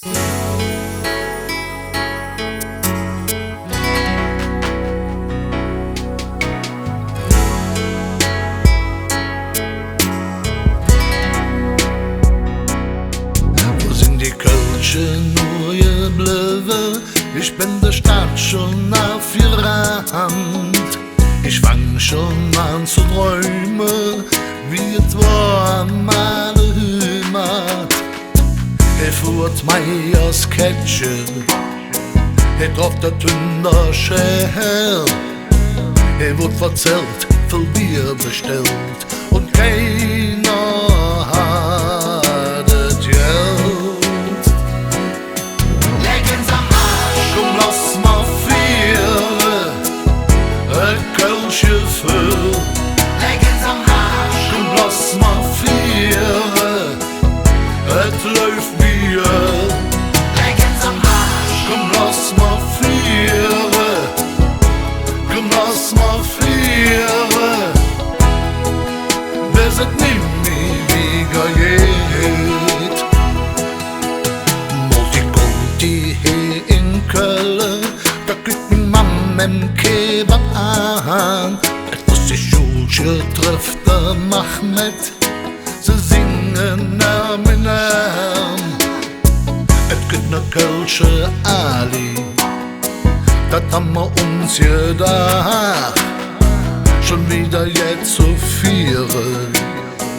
Wo sind die Kölschen nur geblieben? Ich bin der Stadt schon auf ihrer Hand. Ich fang schon an zu träumen, wie es war an meiner Heimat. Fuhrt Meiers Ketsche, drauf der Tünderschell. Wird verzählt, viel Bier bestellt und keiner hat das Geld. Legen's am Arsch, Komm, lass mal vier, Kölsche für. legen's am Arsch, Komm, lass mal vier, es läuft Bier. legen's am Arsch, Komm, lass mal vier, komm, lass mal vier. Wir sind nie wieder geht. Multikulti hier in Köln, da kriegt mi Mam im Kebab an. Etwas die Schulsche trifft der Mahmed, sie singen Arm in Arm. Et gibt ne Kölsche Ali, dat haben wir uns gedacht. Schon wieder jetzt zu vieren,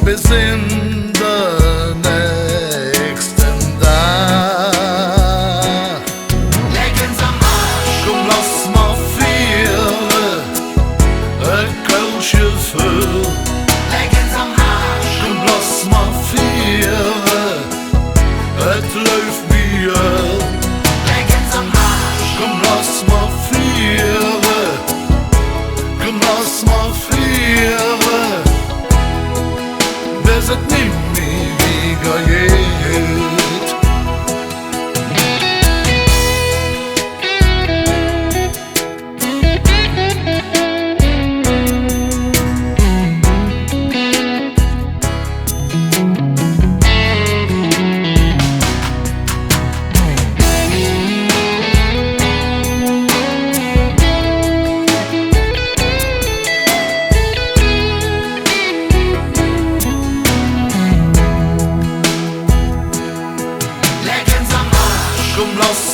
wir sind der nächsten da. legen's am Arsch, Komm, lass mal vieren, Kölsche für. legen's am Arsch, Komm, lass mal vieren, es läuft Bier. legen's am Arsch, Komm, lass mal vieren, komm, lass mal vieren. Wir sind nie wieder geht. legen's am Arsch, Komm, lass